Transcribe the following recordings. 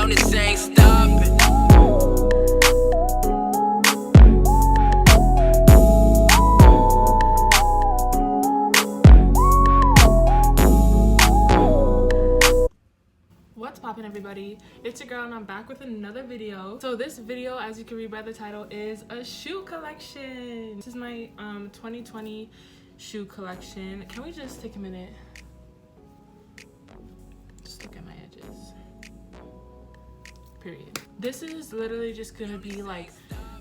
down, this ain't stopping. What's poppin', everybody? It's your girl and I'm back with another video. So this video, as you can read by the title, is a shoe collection. This is my 2020 shoe collection. Can we just take a minute? Just look at my edges. Period. This is literally just gonna be like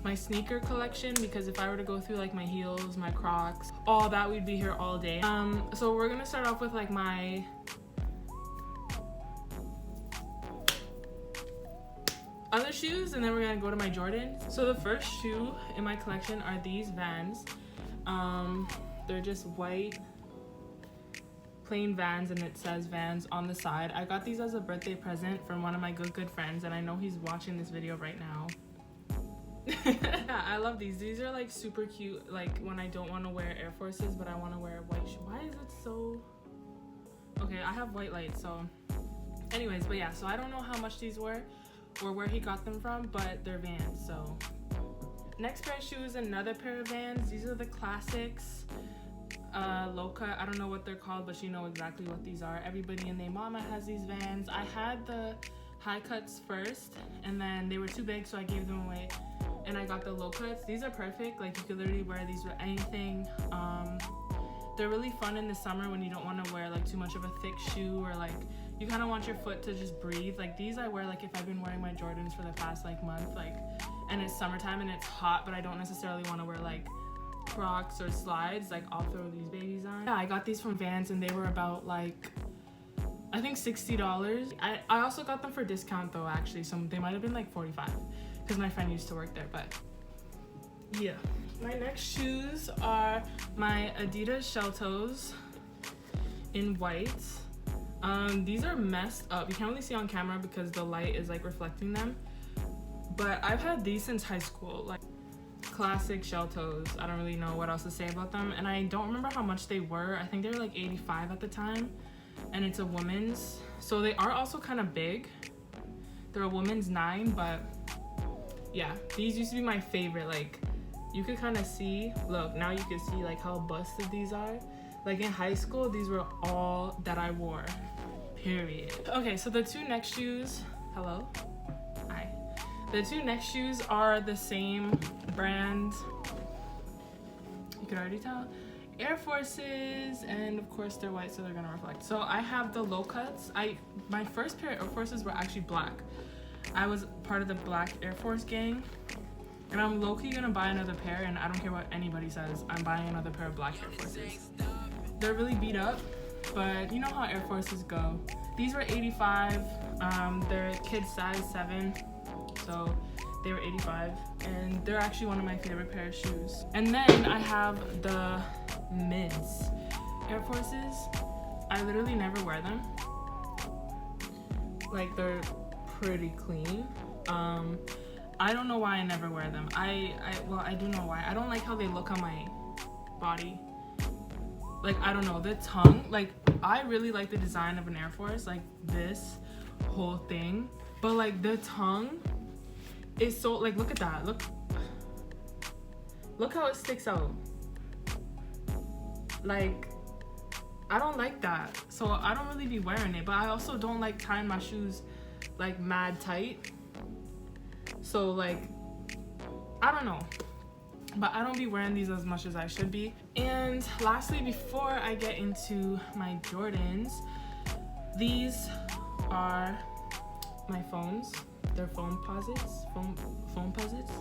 my sneaker collection, because if I were to go through like my heels, my Crocs, all that, we'd be here all day. So we're gonna start off with like my other shoes, and then we're gonna go to my Jordans. So the first shoe in my collection are these Vans. They're just white plain Vans, and it says Vans on the side. I got these as a birthday present from one of my good friends, and I know he's watching this video right now. Yeah, I love these. These are like super cute, like when I don't want to wear Air Forces but I want to wear white shoe. Why is it so okay? I have white lights, so anyways, but yeah, so I don't know how much these were or where he got them from, but they're Vans. So next pair of shoes, another pair of Vans. These are the classics. Loca, I don't know what they're called, but you know exactly what these are. Everybody and their mama has these Vans. I had the high cuts first, and then they were too big, so I gave them away, and I got the low cuts. These are perfect. Like, you could literally wear these with anything. They're really fun in the summer when you don't want to wear like too much of a thick shoe, or like you kind of want your foot to just breathe. Like, these I wear like if I've been wearing my Jordans for the past like month, like, and it's summertime and it's hot, but I don't necessarily want to wear like Crocs or slides. Like, I'll throw these babies on. Yeah, I got these from Vans, and they were about like, I think $60. I also got them for discount though, actually, so they might have been like $45 because my friend used to work there. But yeah, my next shoes are my Adidas shell toes in white. These are messed up. You can't really see on camera because the light is like reflecting them, but I've had these since high school. Like, classic shell toes. I don't really know what else to say about them, and I don't remember how much they were. I think they were like $85 at the time, and it's a woman's, so they are also kind of big. They're a woman's 9, but yeah, these used to be my favorite. Like, you could kind of see, look, now you can see like how busted these are. Like, in high school, these were all that I wore, period. Okay, so the two next shoes, hello, hi. The two next shoes are the same brand, you can already tell, Air Forces, and of course they're white, so they're gonna reflect. So I have the low cuts. My first pair of Air Forces were actually black. I was part of the black Air Force gang, and I'm low-key gonna buy another pair, and I don't care what anybody says, I'm buying another pair of black Air Forces. They're really beat up, but you know how Air Forces go. These were $85. They're kid size 7, so they were $85, and they're actually one of my favorite pair of shoes. And then I have the mids Air Forces. I literally never wear them. Like, they're pretty clean. I don't know why I never wear them. Well, I do know why. I don't like how they look on my body. Like, I don't know, the tongue, like, I really like the design of an Air Force, like this whole thing, but like the tongue is so, like, look at that, look how it sticks out. Like, I don't like that, so I don't really be wearing it. But I also don't like tying my shoes like mad tight, so like, I don't know, but I don't be wearing these as much as I should be. And lastly, before I get into my Jordans, these are my phones. They're phone posits, phone posits,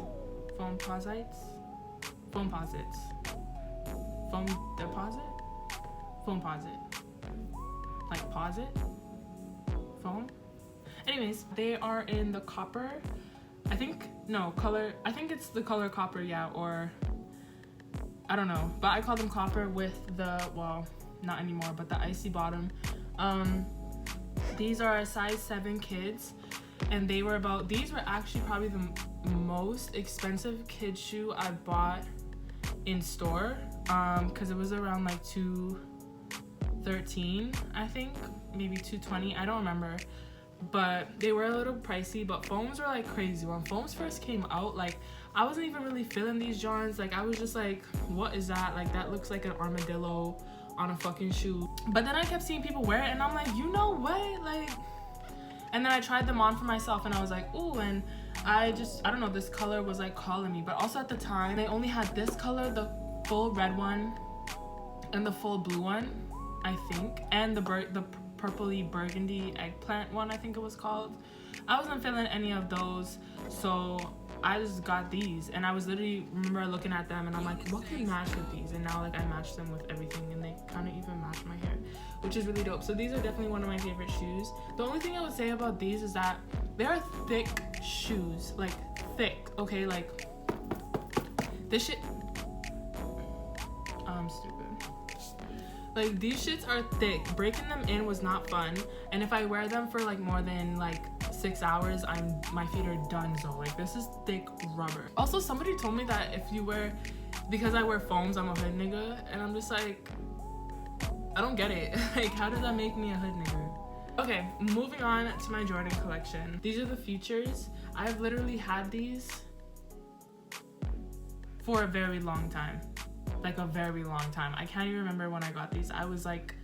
phone posites, phone posits, phone deposit, phone posit, like posit, phone. Anyways, they are in the copper, I think, no, color, I think it's the color copper, yeah, or I don't know, but I call them copper with the, well, not anymore, but the icy bottom. These are a size 7 kids, and these were actually probably the most expensive kid shoe I bought in store, because it was around like $213, I think, maybe $220, I don't remember. but they were a little pricey. But foams were like crazy. When foams first came out, like I wasn't even really feeling these Johns. Like I was just like, what is that? Like that looks like an armadillo on a fucking shoe. But then I kept seeing people wear it and I'm like, you know what? Like, and then I tried them on for myself and I was like, ooh, and I don't know, this color was like calling me. But also at the time, they only had this color, the full red one and the full blue one, I think, and the purpley burgundy eggplant one, I think it was called. I wasn't feeling any of those, so I just got these, and I was literally remember looking at them and I'm like, what can match with these? And now like I match them with everything and they kind of even match my hair, which is really dope. So these are definitely one of my favorite shoes. The only thing I would say about these is that they are thick shoes, like thick, okay? Like this shit, I'm stupid. Like these shits are thick. Breaking them in was not fun, and if I wear them for like more than like 6 hours, my feet are done. So like this is thick rubber. Also, somebody told me that if you wear, because I wear foams, I'm a hood nigga, and I'm just like, I don't get it. Like how does that make me a hood nigga? Okay, moving on to my Jordan collection. These are the Futures. I've literally had these for a very long time. Like a very long time. I can't even remember when I got these. I was like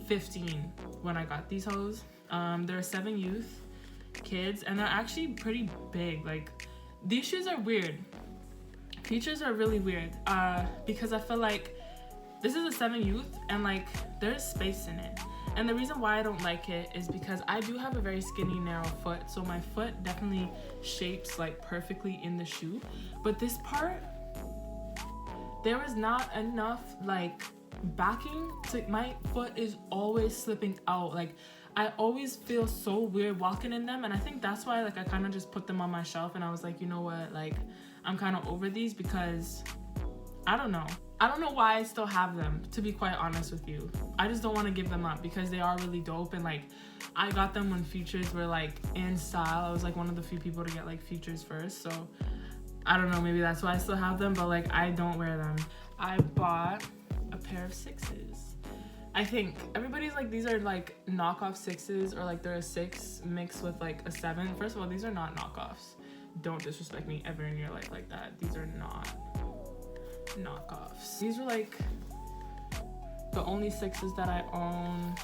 15 when I got these hoes. They're 7 Youth kids and they're actually pretty big. Like these shoes are weird. Futures are really weird because I feel like this is a 7 Youth and like there's space in it. And the reason why I don't like it is because I do have a very skinny, narrow foot, so my foot definitely shapes like perfectly in the shoe. But this part, there is not enough like backing to, my foot is always slipping out. Like I always feel so weird walking in them, and I think that's why like I kind of just put them on my shelf and I was like, you know what, like I'm kind of over these because I don't know why I still have them, to be quite honest with you. I just don't want to give them up because they are really dope, and like I got them when Futures were like in style. I was like one of the few people to get like Futures first, so I don't know, maybe that's why I still have them, but like I don't wear them. I bought a pair of 6s. I think everybody's like, these are like knockoff 6s, or like they're a 6 mixed with like a 7. First of all, these are not knockoffs. Don't disrespect me ever in your life like that. These are not knockoffs. These are like the only 6s that I own.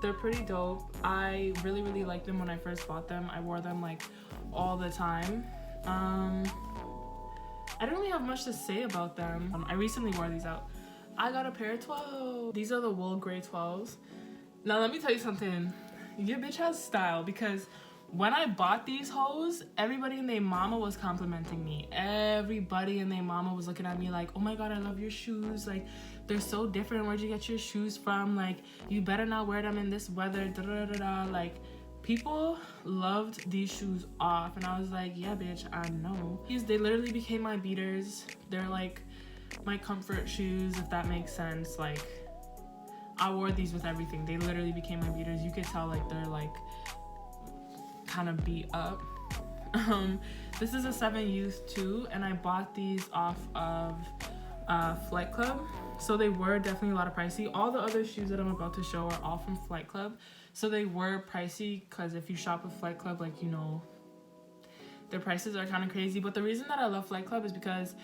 They're pretty dope. I really, really liked them when I first bought them. I wore them like all the time. I don't really have much to say about them. I recently wore these out. I got a pair of 12. These are the wool gray 12s. Now let me tell you something. Your bitch has style, because when I bought these hoes, everybody and their mama was complimenting me. Everybody and their mama was looking at me like, oh my god, I love your shoes. Like, they're so different. Where'd you get your shoes from? Like, you better not wear them in this weather. Da da da da. Like, people loved these shoes off, and I was like, yeah, bitch, I know. They literally became my beaters. They're like my comfort shoes, if that makes sense. Like, I wore these with everything. They literally became my beaters. You could tell like they're like kind of beat up. This is a 7 Youth too, and I bought these off of Flight Club, so they were definitely a lot of pricey. All the other shoes that I'm about to show are all from Flight Club, so they were pricey because if you shop with Flight Club, like, you know, their prices are kind of crazy. But the reason that I love Flight Club is because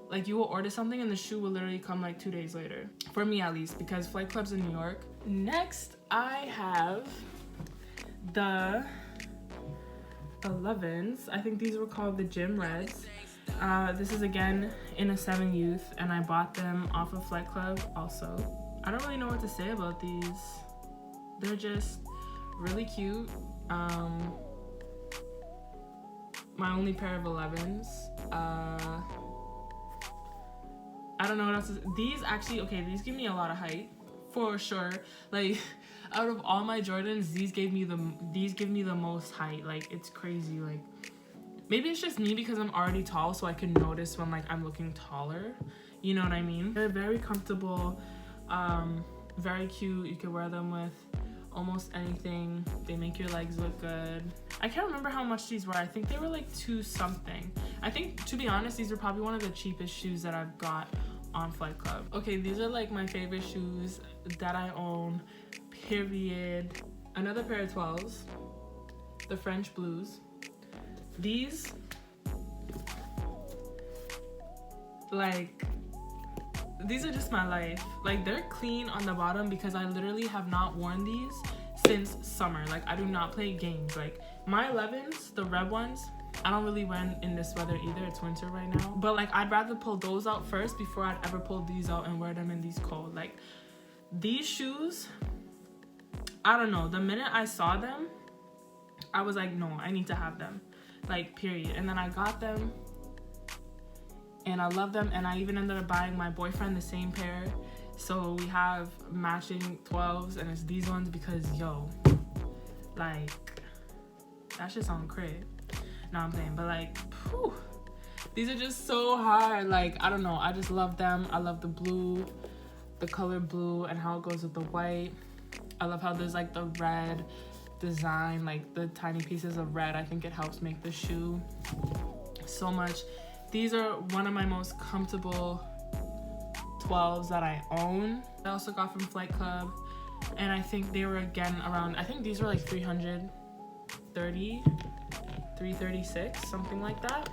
like you will order something and the shoe will literally come like 2 days later, for me at least, because Flight Club's in New York. Next I have the 11s. I think these were called the Gym Reds. This is again in a 7 Youth, and I bought them off of Flight Club also. I don't really know what to say about these. They're just really cute. My only pair of 11s. I don't know what else is. These actually, okay, these give me a lot of height for sure. Like, out of all my Jordans, these give me the most height. Like, it's crazy. Like, maybe it's just me because I'm already tall, so I can notice when like I'm looking taller. You know what I mean? They're very comfortable, very cute. You can wear them with almost anything. They make your legs look good. I can't remember how much these were. I think they were like 2 something. I think, to be honest, these are probably one of the cheapest shoes that I've got on Flight Club. Okay, these are like my favorite shoes that I own, period. Another pair of 12s, the French Blues. These, like, these are just my life. Like, they're clean on the bottom because I literally have not worn these since summer. Like, I do not play games. Like, my 11s, the red ones, I don't really wear in this weather either. It's winter right now. But like, I'd rather pull those out first before I'd ever pull these out and wear them in these cold. Like, these shoes, I don't know. The minute I saw them, I was like, no, I need to have them. Like, period. And then I got them and I love them. And I even ended up buying my boyfriend the same pair. So we have matching 12s and it's these ones because, yo, like, that shit's on crib. No, I'm playing, but like, whew, these are just so hard. Like, I don't know, I just love them. I love the blue, the color blue, and how it goes with the white. I love how there's like the red design, like the tiny pieces of red. I think it helps make the shoe so much. These are one of my most comfortable 12s that I own. I also got from Flight Club, and I think they were again around, I think these were like 330, 336, something like that,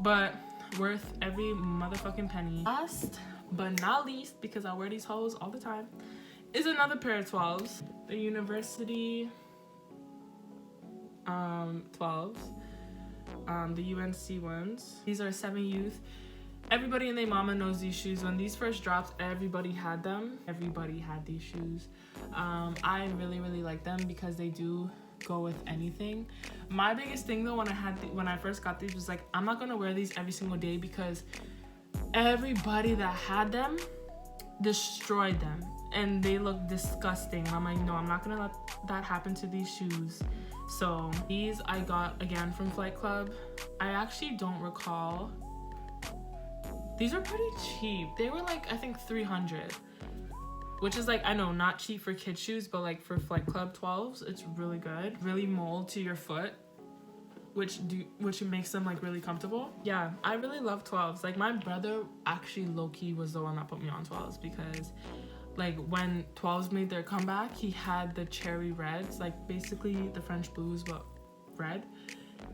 but worth every motherfucking penny. Last but not least, because I wear these hoes all the time, is another pair of 12s, the University 12s, the UNC ones. These are 7 Youth. Everybody and their mama knows these shoes. When these first dropped, everybody had them. Everybody had these shoes. I really like them because they do go with anything. My biggest thing though, when I first got these, was like, I'm not gonna wear these every single day because everybody that had them destroyed them and they look disgusting. And I'm like, no, I'm not gonna let that happen to these shoes. So these I got again from Flight Club. I actually don't recall. These are pretty cheap. They were like, I think 300, which is like, I know, not cheap for kid shoes, but like for Flight Club 12s, it's really good. Really mold to your foot, which makes them like really comfortable. Yeah, I really love 12s. Like, my brother actually low-key was the one that put me on 12s because like when 12s made their comeback, he had the cherry reds, like basically the French Blues but red.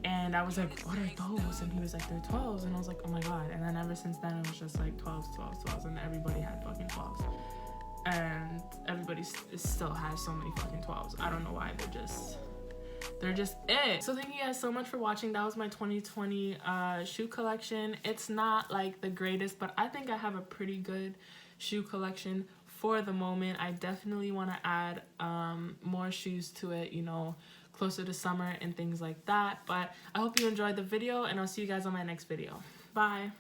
And I was like, what are those? And he was like, they're 12s. And I was like, oh my god. And then ever since then, it was just like 12s. And everybody had fucking 12s. And everybody still has so many fucking 12s. I don't know why. They're just it. So thank you guys so much for watching. That was my 2020 shoe collection. It's not like the greatest, but I think I have a pretty good shoe collection for the moment. I definitely want to add more shoes to it, you know, closer to summer and things like that. But I hope you enjoyed the video, and I'll see you guys on my next video. Bye.